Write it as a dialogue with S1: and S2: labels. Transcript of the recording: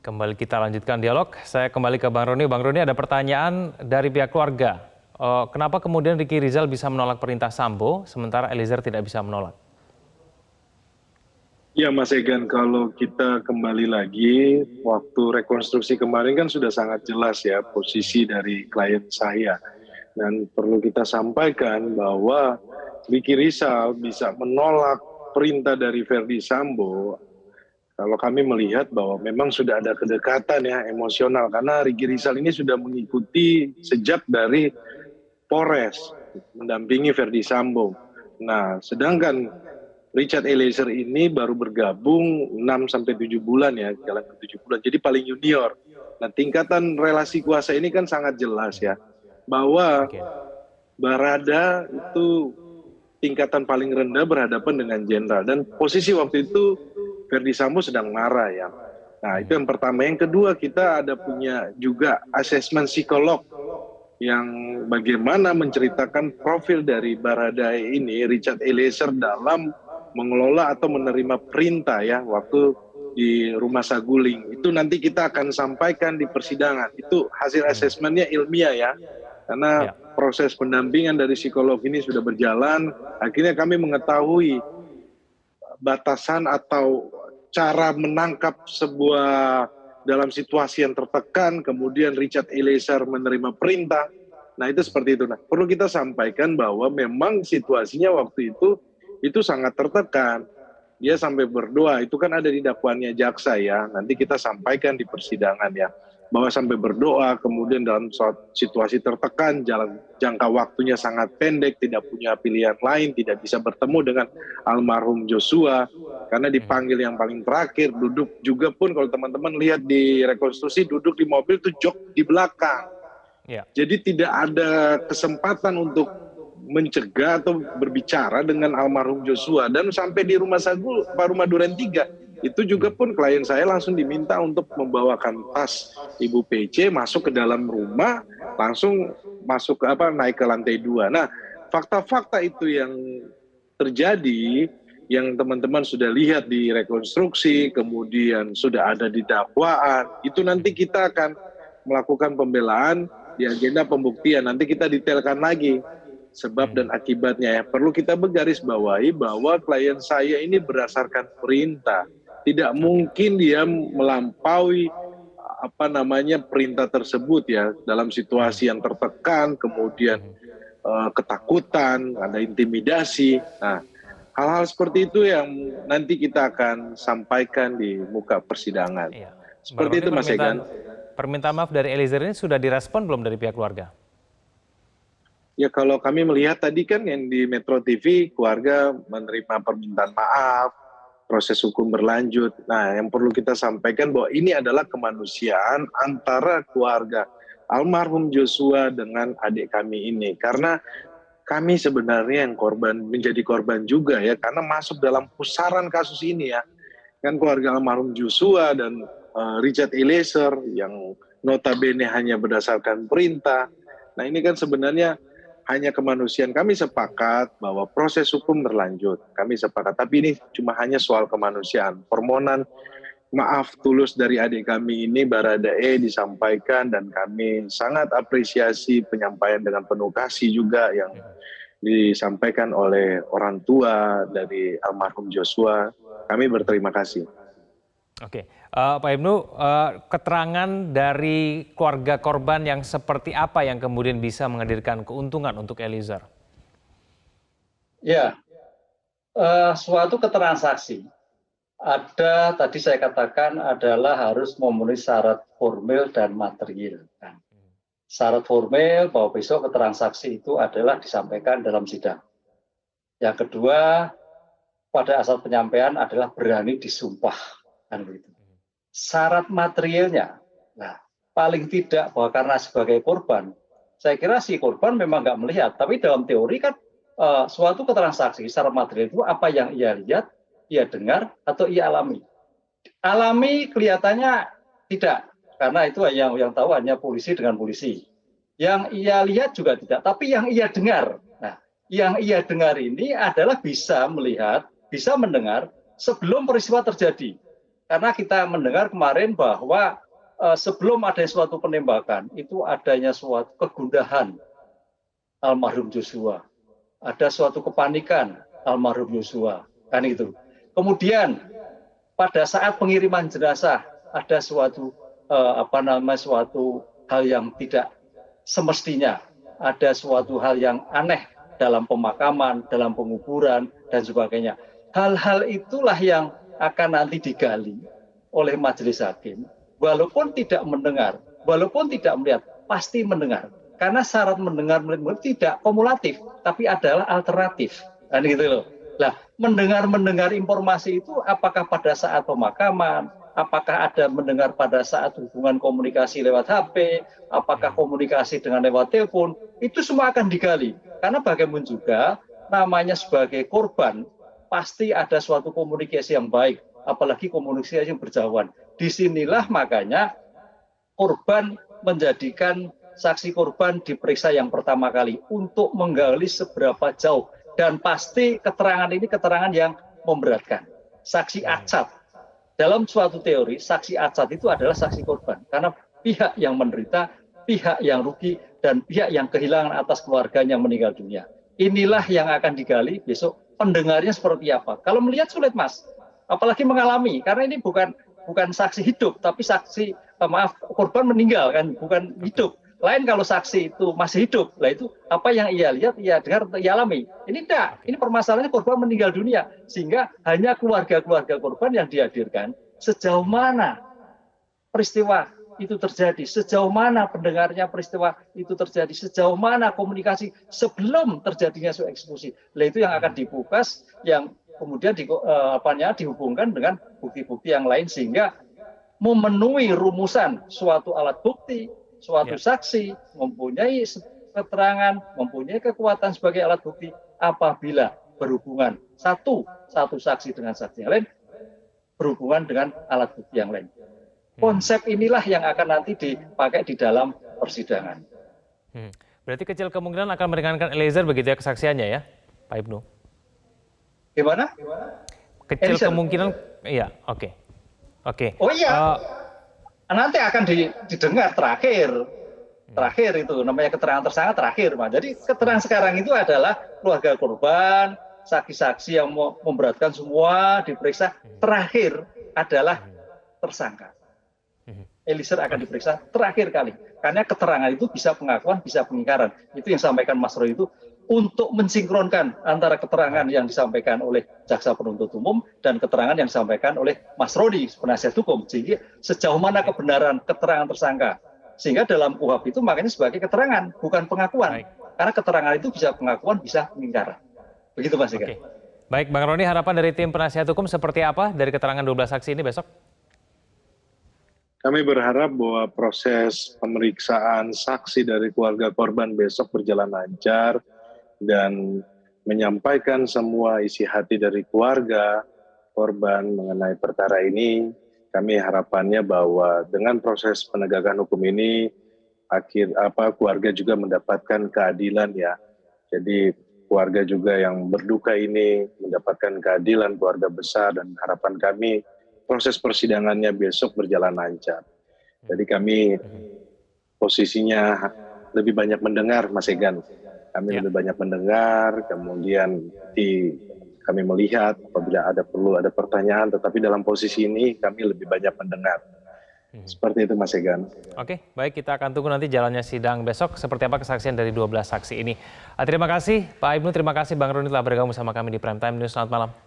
S1: Kembali kita lanjutkan dialog. Saya kembali ke Bang Roni. Bang Roni, ada pertanyaan dari pihak keluarga. Kenapa kemudian Ricky Rizal bisa menolak perintah Sambo, sementara Eliezer tidak bisa menolak?
S2: Ya Mas Egan, kalau kita kembali lagi, waktu rekonstruksi kemarin kan sudah sangat jelas ya posisi dari klien saya. Dan perlu kita sampaikan bahwa Ricky Rizal bisa menolak perintah dari Verdi Sambo kalau kami melihat bahwa memang sudah ada kedekatan ya emosional. Karena Ricky Rizal ini sudah mengikuti sejak dari Polres, mendampingi Verdi Sambo. Nah, sedangkan Richard Eliezer ini baru bergabung 6-7 bulan ya, jalan ke 7 bulan. Jadi paling junior. Nah, tingkatan relasi kuasa ini kan sangat jelas ya. Bahwa
S1: Oke.
S2: Barada itu tingkatan paling rendah berhadapan dengan jenderal. Dan posisi waktu itu Verdi Sambo sedang marah ya. Nah, itu yang pertama. Yang kedua, kita ada punya juga asesmen psikolog yang bagaimana menceritakan profil dari Baradae ini, Richard Eliezer, dalam mengelola atau menerima perintah ya waktu di Rumah Saguling. Itu nanti kita akan sampaikan di persidangan. Itu hasil asesmennya ilmiah ya. Karena
S1: Ya.
S2: proses pendampingan dari psikolog ini sudah berjalan, akhirnya kami mengetahui batasan atau cara menangkap sebuah dalam situasi yang tertekan, kemudian Richard Eliezer menerima perintah. Nah, itu seperti itu. Nah, perlu kita sampaikan bahwa memang situasinya waktu itu sangat tertekan. Dia sampai berdoa, itu kan ada di dakwaannya jaksa ya. Nanti kita sampaikan di persidangan ya. Bahwa sampai berdoa, kemudian dalam situasi tertekan, jangka waktunya sangat pendek, tidak punya pilihan lain, tidak bisa bertemu dengan almarhum Joshua. Karena dipanggil yang paling terakhir, duduk juga pun kalau teman-teman lihat di rekonstruksi, duduk di mobil itu jok di belakang.
S1: Ya.
S2: Jadi tidak ada kesempatan untuk mencegah atau berbicara dengan almarhum Joshua. Dan sampai di Rumah Sagu, Rumah Duren 3, itu juga pun klien saya langsung diminta untuk membawakan tas Ibu PC masuk ke dalam rumah, langsung masuk ke naik ke lantai 2. Nah, fakta-fakta itu yang terjadi, yang teman-teman sudah lihat di rekonstruksi, kemudian sudah ada di dakwaan, itu nanti kita akan melakukan pembelaan di agenda pembuktian. Nanti kita detailkan lagi sebab dan akibatnya ya. Perlu kita bergarisbawahi bahwa klien saya ini berdasarkan perintah. Tidak mungkin dia melampaui perintah tersebut ya, dalam situasi yang tertekan, kemudian ketakutan, ada intimidasi. Nah, hal-hal seperti itu yang nanti kita akan sampaikan di muka persidangan.
S1: Iya. Bang
S2: Seperti
S1: Roni,
S2: itu Mas Egan.
S1: permintaan maaf dari Eliezer ini sudah direspon belum dari pihak keluarga?
S2: Ya, kalau kami melihat tadi kan yang di Metro TV, keluarga menerima permintaan maaf, proses hukum berlanjut. Nah, yang perlu kita sampaikan bahwa ini adalah kemanusiaan antara keluarga almarhum Joshua dengan adik kami ini. Karena kami sebenarnya yang menjadi korban juga ya, karena masuk dalam pusaran kasus ini ya. Kan keluarga almarhum Joshua dan Richard Eliezer yang notabene hanya berdasarkan perintah. Nah, ini kan sebenarnya hanya kemanusiaan. Kami sepakat bahwa proses hukum berlanjut. Kami sepakat. Tapi ini cuma hanya soal kemanusiaan. Permohonan maaf tulus dari adik kami ini, Baradae, disampaikan. Dan kami sangat apresiasi penyampaian dengan penuh kasih juga yang disampaikan oleh orang tua dari almarhum Joshua. Kami berterima kasih.
S1: Oke, Pak Ibnu, keterangan dari keluarga korban yang seperti apa yang kemudian bisa menghadirkan keuntungan untuk Eliezer?
S3: Ya, suatu keterangan saksi ada, tadi saya katakan adalah harus memenuhi syarat formil dan material. Syarat formil bahwa besok keterangan saksi itu adalah disampaikan dalam sidang. Yang kedua, pada asal penyampaian adalah berani disumpah. Kan begitu. Syarat materialnya, nah paling tidak bahwa karena sebagai korban, saya kira si korban memang nggak melihat, tapi dalam teori kan suatu keterangan saksi syarat material itu apa yang ia lihat, ia dengar atau ia alami. Alami kelihatannya tidak, karena itu yang tahu hanya polisi dengan polisi. Yang ia lihat juga tidak, tapi yang ia dengar. Nah, yang ia dengar ini adalah bisa melihat, bisa mendengar sebelum peristiwa terjadi. Karena kita mendengar kemarin bahwa sebelum ada suatu penembakan, itu adanya suatu kegundahan almarhum Joshua. Ada suatu kepanikan almarhum Joshua, kan itu. Kemudian pada saat pengiriman jenazah ada suatu suatu hal yang tidak semestinya, ada suatu hal yang aneh dalam pemakaman, dalam penguburan dan sebagainya. Hal-hal itulah yang akan nanti digali oleh majelis hakim, walaupun tidak mendengar, walaupun tidak melihat, pasti mendengar. Karena syarat mendengar tidak kumulatif, tapi adalah alternatif. Kan gitu loh. Nah, mendengar informasi itu apakah pada saat pemakaman, apakah ada mendengar pada saat hubungan komunikasi lewat HP, apakah komunikasi dengan lewat telepon, itu semua akan digali. Karena bagaimanapun juga namanya sebagai korban, pasti ada suatu komunikasi yang baik, apalagi komunikasi yang berjauhan. Disinilah makanya korban menjadikan saksi korban diperiksa yang pertama kali untuk menggali seberapa jauh. Dan pasti keterangan ini keterangan yang memberatkan. Saksi acat. Dalam suatu teori, saksi acat itu adalah saksi korban. Karena pihak yang menderita, pihak yang rugi, dan pihak yang kehilangan atas keluarganya yang meninggal dunia. Inilah yang akan digali besok. Pendengarnya seperti apa. Kalau melihat sulit, Mas. Apalagi mengalami. Karena ini bukan saksi hidup, tapi saksi, korban meninggal, kan, bukan hidup. Lain kalau saksi itu masih hidup, lah itu apa yang ia lihat, ia dengar, ia alami. Ini tidak, ini permasalahannya korban meninggal dunia, sehingga hanya keluarga-keluarga korban yang dihadirkan. Sejauh mana peristiwa itu terjadi, sejauh mana pendengarnya peristiwa itu terjadi, sejauh mana komunikasi sebelum terjadinya suatu eksekusi. Lah itu yang akan dibukas, yang kemudian dihubungkan dengan bukti-bukti yang lain sehingga memenuhi rumusan suatu alat bukti. Suatu saksi mempunyai keterangan, mempunyai kekuatan sebagai alat bukti apabila berhubungan satu saksi dengan saksi yang lain, berhubungan dengan alat bukti yang lain. Konsep inilah yang akan nanti dipakai di dalam persidangan.
S1: Berarti kecil kemungkinan akan meringankan Eliezer begitu ya kesaksiannya ya, Pak Ibnu?
S3: Gimana?
S1: Kecil
S3: Eliezer?
S1: Kemungkinan, iya, oke.
S3: Oh iya. Nanti akan didengar terakhir itu namanya keterangan tersangka terakhir, Mas. Jadi keterangan sekarang itu adalah keluarga korban, saksi-saksi yang memberatkan semua diperiksa, terakhir adalah tersangka. Eliezer akan diperiksa terakhir kali, karena keterangan itu bisa pengakuan, bisa pengingkaran. Itu yang disampaikan Mas Roy itu untuk mensinkronkan antara keterangan yang disampaikan oleh jaksa penuntut umum dan keterangan yang disampaikan oleh Mas Rodi, penasihat hukum. Sehingga sejauh mana kebenaran keterangan tersangka. Sehingga dalam KUHP itu makanya sebagai keterangan, bukan pengakuan. Karena keterangan itu bisa pengakuan, bisa pengingkaran. Begitu Mas Ika.
S1: Baik, Bang Roni, harapan dari tim penasihat hukum seperti apa dari keterangan 12 saksi ini besok?
S2: Kami berharap bahwa proses pemeriksaan saksi dari keluarga korban besok berjalan lancar, dan menyampaikan semua isi hati dari keluarga korban mengenai perkara ini. Kami harapannya bahwa dengan proses penegakan hukum ini keluarga juga mendapatkan keadilan ya. Jadi keluarga juga yang berduka ini mendapatkan keadilan, keluarga besar, dan harapan kami proses persidangannya besok berjalan lancar. Jadi kami posisinya lebih banyak mendengar, Mas Egan. Kami lebih banyak mendengar, kemudian kami melihat apabila perlu ada pertanyaan, tetapi dalam posisi ini kami lebih banyak mendengar. Seperti itu Mas Egan.
S1: Oke, baik, kita akan tunggu nanti jalannya sidang besok seperti apa kesaksian dari 12 saksi ini. Terima kasih Pak Ibnu, terima kasih Bang Roni telah bergabung bersama kami di Prime Time News. Selamat malam.